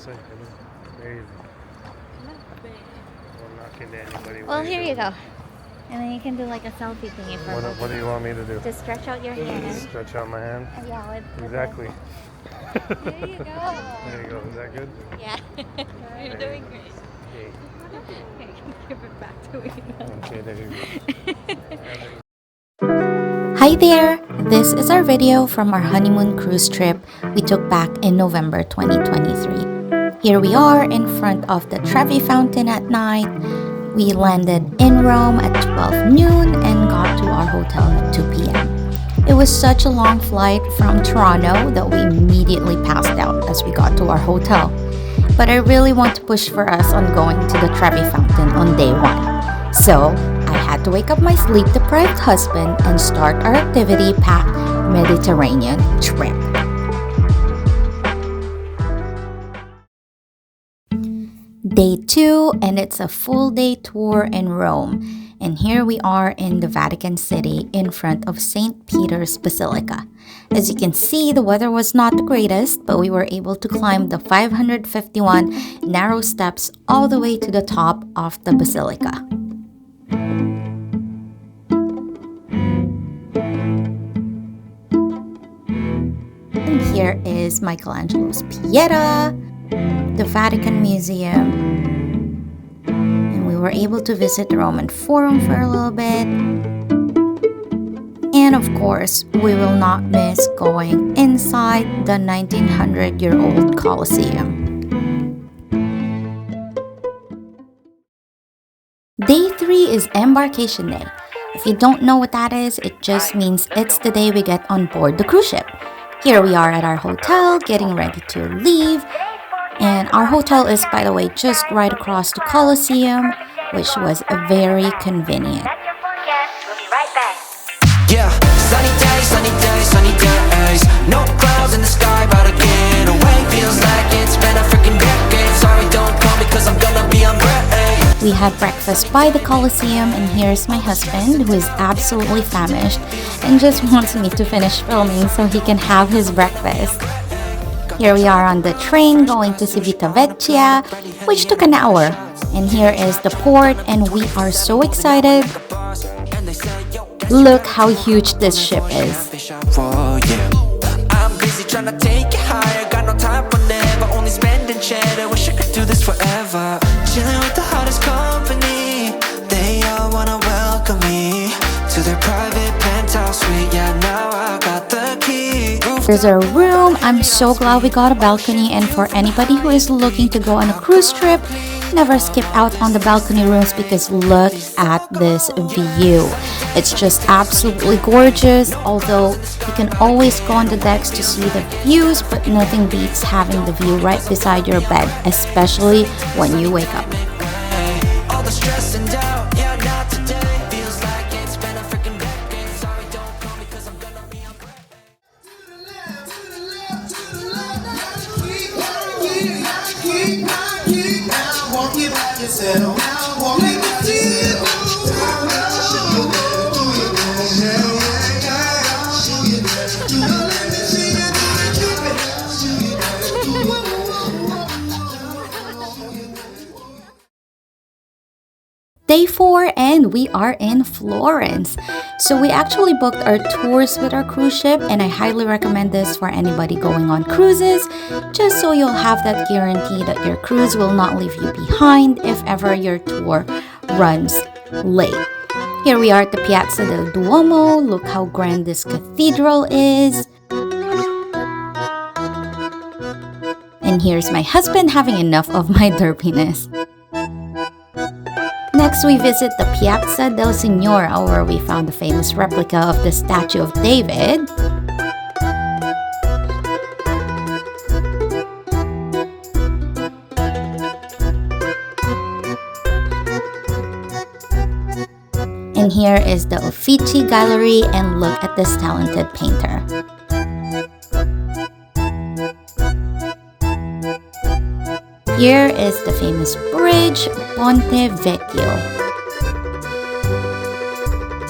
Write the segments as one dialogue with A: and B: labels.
A: say? Crazy. Don't knock into anybody.
B: Well, here you go. And then you can do like a selfie thingy for me.
A: What do you want me to do?
B: Just stretch out your hand.
A: Stretch out my hand?
B: Yeah, with
A: Exactly.
B: There you go.
A: There you go. Is that good?
B: Yeah. You're doing great.
A: Okay.
B: Okay, give it back to me.
A: Okay, there you go.
C: Hi there! This is our video from our honeymoon cruise trip we took back in November 2023. Here we are in front of the Trevi Fountain at night. We landed in Rome at 12 noon and got to our hotel at 2 p.m. It was such a long flight from Toronto that we immediately passed out as we got to our hotel. But I really want to push for us on going to the Trevi Fountain on day one. So, I had to wake up my sleep-deprived husband and start our activity-packed Mediterranean trip. Day 2, and it's a full day tour in Rome. And here we are in the Vatican City in front of St. Peter's Basilica. As you can see, the weather was not the greatest, but we were able to climb the 551 narrow steps all the way to the top of the basilica. And here is Michelangelo's Pieta, the Vatican Museum. We were able to visit the Roman Forum for a little bit. And of course, we will not miss going inside the 1900-year-old Colosseum. Day 3 is Embarkation Day. If you don't know what that is, it just means it's the day we get on board the cruise ship. Here we are at our hotel, getting ready to leave. And our hotel is, by the way, just right across the Colosseum, which was very convenient.
D: Yeah, sunny days, no clouds in the sky, but I get away. Feels like it's been a freaking decade. Sorry, don't call me 'cause I'm gonna be on break.
C: We had breakfast by the Colosseum, and here's my husband, who is absolutely famished and just wants me to finish filming so he can have his breakfast. Here we are on the train going to Civitavecchia, which took an hour. And here is the port, and we are so excited. Look how huge this ship is.
D: I'm busy trying to take it higher. Got no time for never, only spending cheddar. Wish I could do this forever. Chilling with the hottest company. They all wanna welcome me to their private penthouse suite. Yeah, now I got the key.
C: There's our room. I'm so glad we got a balcony, and for anybody who is looking to go on a cruise trip, never skip out on the balcony rooms because look at this view. It's just absolutely gorgeous, although you can always go on the decks to see the views, but nothing beats having the view right beside your bed, especially when you wake up.
D: All the stress and doubt, yeah, not today. Feels like it's been a freaking decade. Sorry, don't call me 'cause I'm gonna be on break.
C: Day 4, and we are in Florence. So we actually booked our tours with our cruise ship, and I highly recommend this for anybody going on cruises, just so you'll have that guarantee that your cruise will not leave you behind if ever your tour runs late. Here we are at the Piazza del Duomo. Look how grand this cathedral is. And here's my husband having enough of my derpiness. Next, we visit the Piazza del Signora, where we found the famous replica of the statue of David. And here is the Uffizi Gallery, and look at this talented painter. Here is the famous bridge, Ponte Vecchio.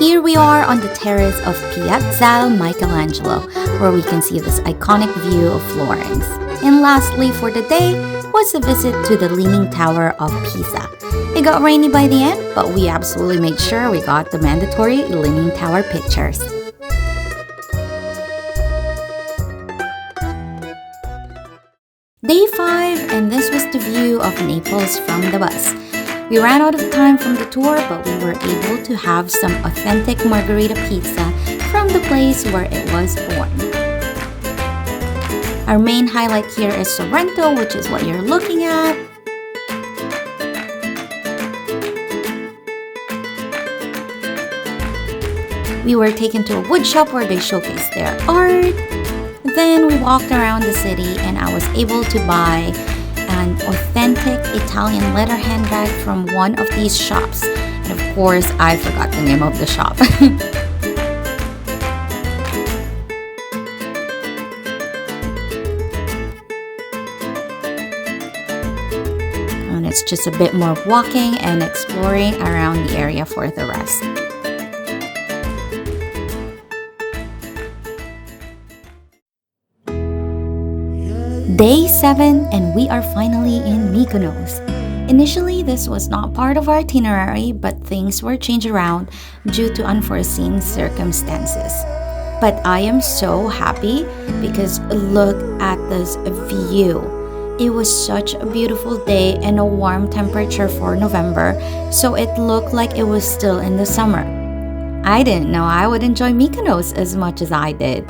C: Here we are on the terrace of Piazza Michelangelo, where we can see this iconic view of Florence. And lastly, for the day, was a visit to the Leaning Tower of Pisa. It got rainy by the end, but we absolutely made sure we got the mandatory Leaning Tower pictures. Day 5, and this was the view of Naples from the bus. We ran out of time from the tour, but we were able to have some authentic margherita pizza from the place where it was born. Our main highlight here is Sorrento, which is what you're looking at. We were taken to a wood shop where they showcased their art. Then we walked around the city and I was able to buy an authentic Italian leather handbag from one of these shops. And of course, I forgot the name of the shop. And it's just a bit more walking and exploring around the area for the rest. Day 7, and we are finally in Mykonos. Initially, this was not part of our itinerary, but things were changed around due to unforeseen circumstances. But I am so happy because look at this view. It was such a beautiful day and a warm temperature for November, so it looked like it was still in the summer. I didn't know I would enjoy Mykonos as much as I did.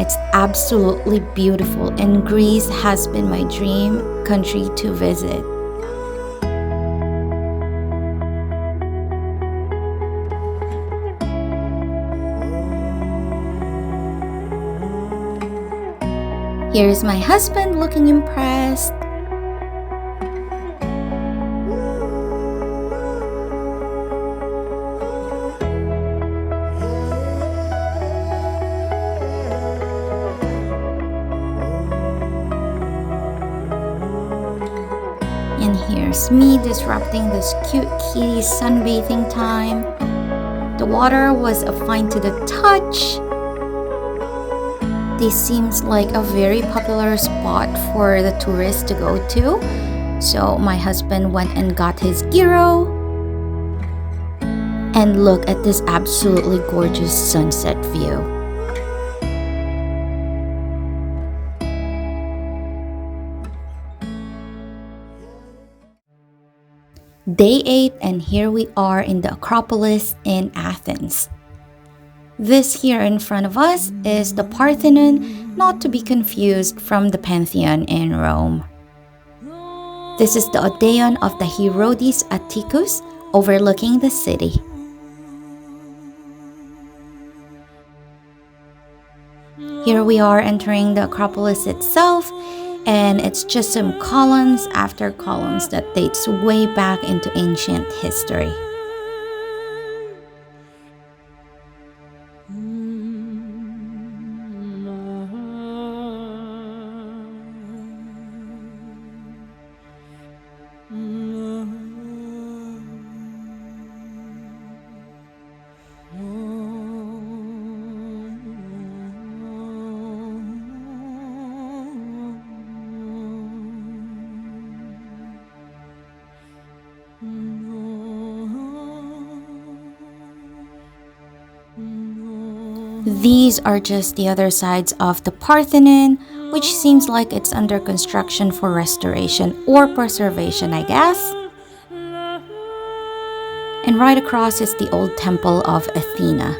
C: It's absolutely beautiful, and Greece has been my dream country to visit. Here's my husband looking impressed. And here's me disrupting this cute kitty sunbathing time. The water was fine to the touch. This seems like a very popular spot for the tourists to go to. So my husband went and got his gyro. And look at this absolutely gorgeous sunset view. Day 8, and here we are in the Acropolis in Athens. This here in front of us is the Parthenon, not to be confused from the Pantheon in Rome. This is the Odeon of the Herodes Atticus overlooking the city. Here we are entering the Acropolis itself, and it's just some columns after columns that dates way back into ancient history. These are just the other sides of the Parthenon, which seems like it's under construction for restoration or preservation, I guess. And right across is the old temple of Athena.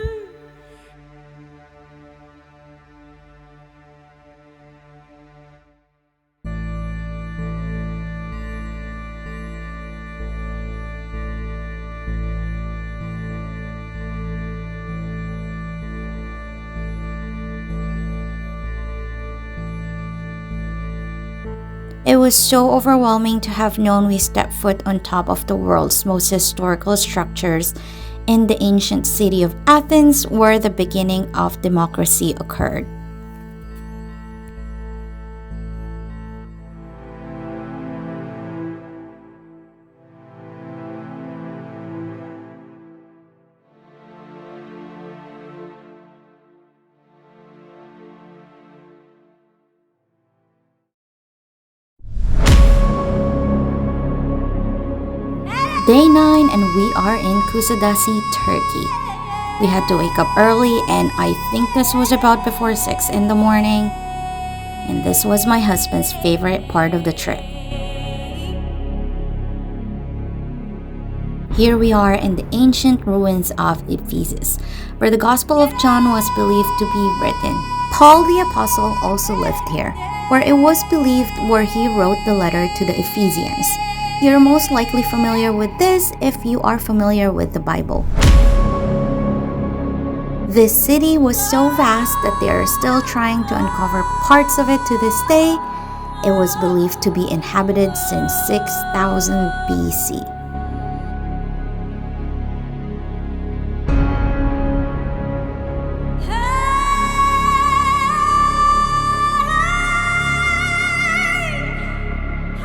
C: It was so overwhelming to have known we stepped foot on top of the world's most historical structures in the ancient city of Athens, where the beginning of democracy occurred. Day 9 and we are in Kusadasi, Turkey. We had to wake up early and I think this was about before 6 in the morning. And this was my husband's favorite part of the trip. Here we are in the ancient ruins of Ephesus, where the Gospel of John was believed to be written. Paul the Apostle also lived here, where it was believed where he wrote the letter to the Ephesians. You're most likely familiar with this if you are familiar with the Bible. This city was so vast that they are still trying to uncover parts of it to this day. It was believed to be inhabited since 6000 BC.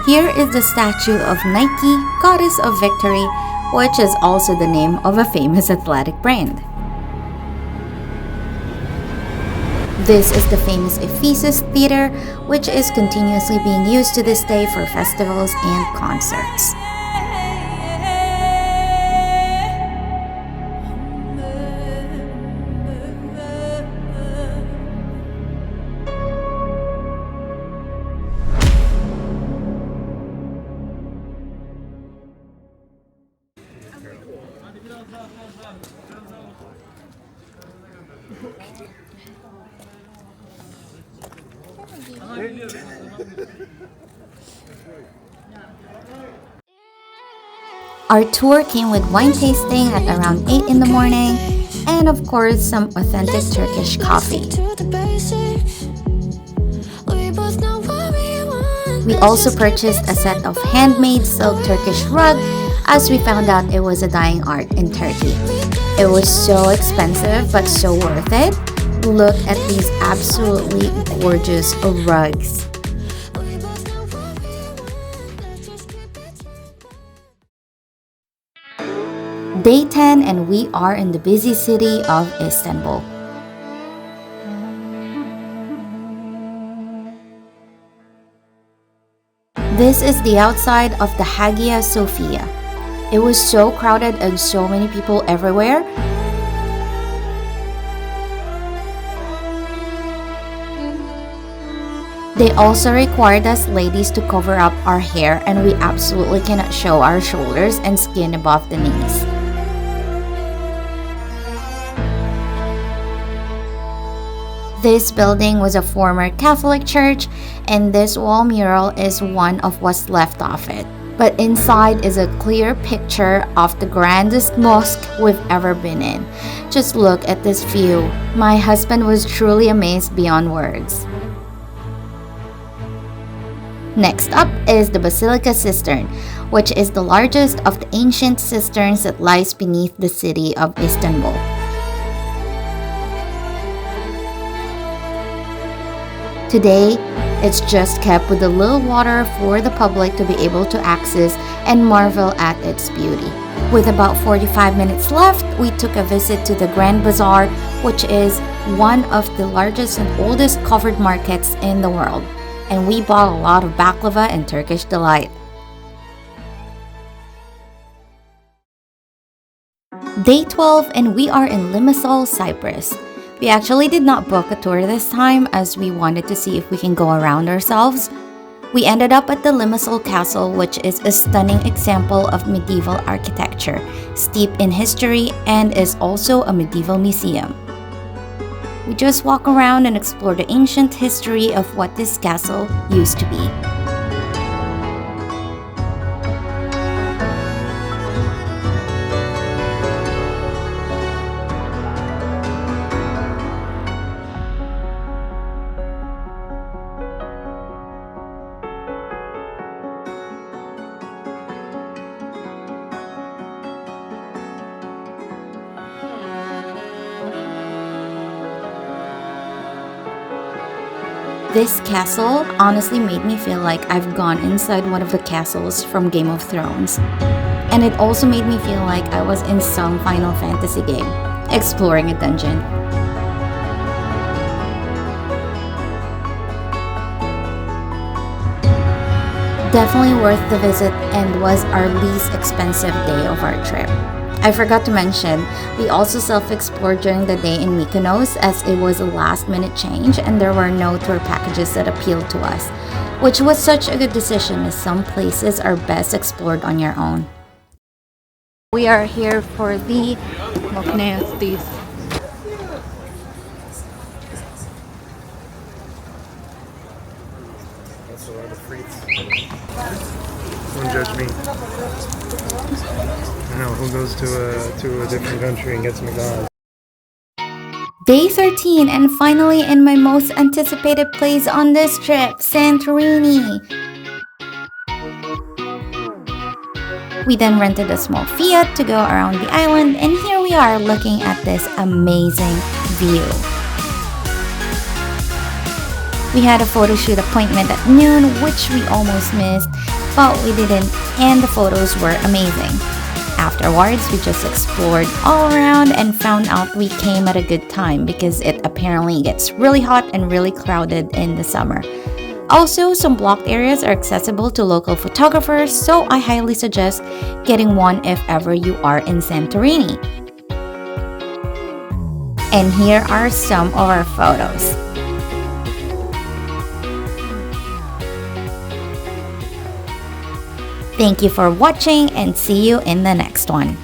C: Here is the statue of Nike, goddess of victory, which is also the name of a famous athletic brand. This is the famous Ephesus Theater, which is continuously being used to this day for festivals and concerts. Our tour came with wine tasting at around 8 in the morning and of course some authentic Turkish coffee. We also purchased a set of handmade silk Turkish rug as we found out it was a dying art in Turkey. It was so expensive but so worth it. Look at these absolutely gorgeous rugs. Day 10 and we are in the busy city of Istanbul. This is the outside of the Hagia Sophia. It was so crowded and so many people everywhere. They also required us ladies to cover up our hair and we absolutely cannot show our shoulders and skin above the knees. This building was a former Catholic church and this wall mural is one of what's left of it. But inside is a clear picture of the grandest mosque we've ever been in. Just look at this view. My husband was truly amazed beyond words. Next up is the Basilica Cistern, which is the largest of the ancient cisterns that lies beneath the city of Istanbul. Today, it's just kept with a little water for the public to be able to access and marvel at its beauty. With about 45 minutes left, we took a visit to the Grand Bazaar, which is one of the largest and oldest covered markets in the world. And we bought a lot of baklava and Turkish delight. Day 12 and we are in Limassol, Cyprus. We actually did not book a tour this time as we wanted to see if we can go around ourselves. We ended up at the Limassol Castle, which is a stunning example of medieval architecture, steeped in history and is also a medieval museum. We just walk around and explore the ancient history of what this castle used to be. This castle honestly made me feel like I've gone inside one of the castles from Game of Thrones. And it also made me feel like I was in some Final Fantasy game, exploring a dungeon. Definitely worth the visit and was our least expensive day of our trip. I forgot to mention, we also self-explored during the day in Mykonos as it was a last-minute change and there were no tour packages that appealed to us, which was such a good decision as some places are best explored on your own. We are here for the Mykonos.
A: That's a lot of frites. Don't judge me. I know, who goes to a different country and gets McDonald's?
C: Day 13 and finally in my most anticipated place on this trip, Santorini. We then rented a small Fiat to go around the island and here we are looking at this amazing view. We had a photo shoot appointment at noon, which we almost missed, but we didn't, and the photos were amazing. Afterwards, we just explored all around and found out we came at a good time because it apparently gets really hot and really crowded in the summer. Also, some blocked areas are accessible to local photographers, so I highly suggest getting one if ever you are in Santorini. And here are some of our photos. Thank you for watching and see you in the next one.